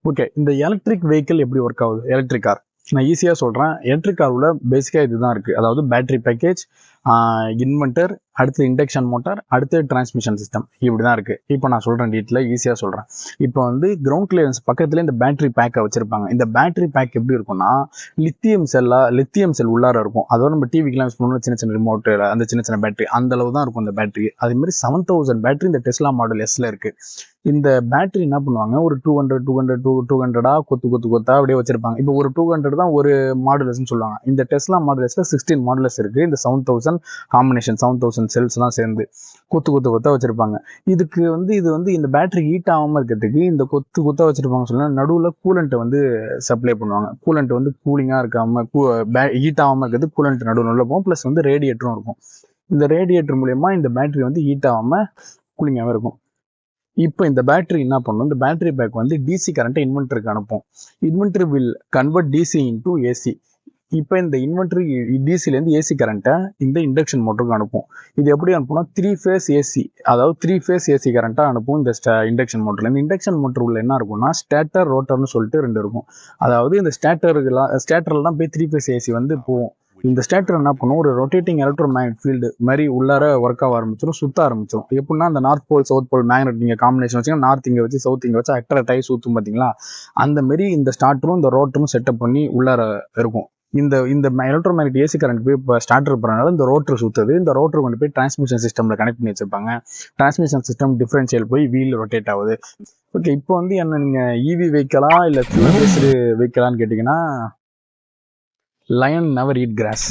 Okay, இந்த electric vehicle எப்படி work ஆகுது? எலக்ட்ரிக் கார் நான் ஈஸியாக சொல்கிறேன். எலக்ட்ரிக் கார் உள்ள பேசிக்காக இதுதான் இருக்குது. அதாவது பேட்டரி பேக்கேஜ், இன்வெர்ட்டர், அடுத்து இண்டக்ஷன் மோட்டார், அடுத்து டிரான்ஸ்மிஷன் சிஸ்டம், இப்படி தான் இருக்குது. இப்போ நான் சொல்கிறேன், டீட்டெயிலாக ஈஸியாக சொல்கிறேன். இப்போ வந்து கிரவுண்ட் கிளியரன்ஸ் பக்கத்தில் இந்த பேட்டரி பேக்கை வச்சுருப்பாங்க. இந்த பேட்டரி பேக் எப்படி இருக்கும்னா, லித்தியம் செல் உள்ளார இருக்கும். அதோட நம்ம டிவிக்கெலாம் யூஸ் பண்ணணும், சின்ன சின்ன ரிமோட்டு, அந்த சின்ன சின்ன பேட்டரி அந்த அளவு தான் இருக்கும் இந்த பேட்டரி. அதேமாதிரி 7000 பேட்டரி இந்த டெஸ்லா மாடல் எஸ்ல இருக்குது. இந்த பேட்டரி என்ன பண்ணுவாங்க, ஒரு 200 கொத்தா அப்படியே வச்சிருப்பாங்க. இப்போ ஒரு 200 தான் ஒரு மாடுலஸ்ன்னு சொல்லுவாங்க. இந்த டெஸ்லா மாடுலஸ்ல 16 மாடுலஸ் இருக்கு. இந்த 7000 காம்பினேஷன் 7000 செல்ஸ்லாம் சேர்ந்து கொத்தா வச்சிருப்பாங்க. இது வந்து இந்த பேட்டரி ஹீட் ஆகாம இருக்கிறதுக்கு இந்த கொத்தா வச்சிருப்பாங்க. சொன்னா நடுவில் கூலண்ட்டை வந்து சப்ளை பண்ணுவாங்க. கூலண்ட் வந்து கூலிங்காக இருக்காம ஹீட் ஆகாம இருக்கிறது கூலண்ட் நடுவில் போகும். ப்ளஸ் வந்து ரேடியேட்டரும் இருக்கும். இந்த ரேடியேட்டர் மூலயமா இந்த பேட்டரி வந்து ஹீட் ஆகாம கூலிங்காகவே இருக்கும். இப்போ இந்த பேட்டரி என்ன பண்ணும், இந்த பேட்டரி பேக் வந்து டிசி கரண்ட்டை இன்வெர்ட்டருக்கு அனுப்பும். Inverter will convert DC into AC. இப்போ இந்த இன்வெர்ட்டர் டிசிலேருந்து ஏசி கரண்ட்டை இந்த இண்டக்ஷன் மோட்டருக்கு அனுப்பும். இது எப்படி அனுப்புனா 3 ஃபேஸ் ஏசி, அதாவது 3 ஃபேஸ் ஏசி கரண்ட்டாக அனுப்பும் இந்த இண்டக்ஷன் மோட்டரில். இந்த இண்டக்ஷன் மோட்டர் உள்ள என்ன இருக்கும்னா, ஸ்டேட்டர் ரோட்டர்னு சொல்லிட்டு 2 இருக்கும். அதாவது இந்த ஸ்டேட்டரில் தான் போய் 3 ஃபேஸ் ஏசி வந்து போகும். இந்த ஸ்டேட்டர் என்ன பண்ணும், ஒரு ரொட்டேட்டிங் எலக்ட்ரோமேக்னெட் ஃபீல்டு மாதிரி உள்ளார ஒர்க் ஆக ஆரம்பிச்சிடும், சுத்த ஆரம்பிச்சிடும். எப்படின்னா, அந்த north pole south pole magnet நீங்கள் காம்பினேஷன் வச்சுன்னா, நார்த் இங்கே வச்சு சவுத் இங்கே வச்சு அட்ராக்ட் சுற்றும் பார்த்தீங்களா, அந்த மாதிரி இந்த ஸ்டார்டரும் இந்த ரோட்டரும் செட்டப் பண்ணி உள்ளார இருக்கும். இந்த எலக்ட்ரோமேக்னெட் ஏசி கரண்ட் போய் இப்போ ஸ்டார்டர் போகிறனால இந்த ரோட்டர் சுற்றுது. இந்த ரோட்டர் கொண்டு போய் டிரான்ஸ்மிஷன் சிஸ்டமில் கனெக்ட் பண்ணி வச்சிருப்பாங்க. டிரான்ஸ்மிஷன் சிஸ்டம் டிஃபரன்ஷியல் போய் வீல் ரொட்டேட் ஆகுது. ஓகே, இப்போ வந்து என்ன நீங்கள் இவி வைக்கலாம் இல்லை ஃபியூல் பேஸ்டு வைக்கலான்னு கேட்டிங்கன்னா, lion never eat grass.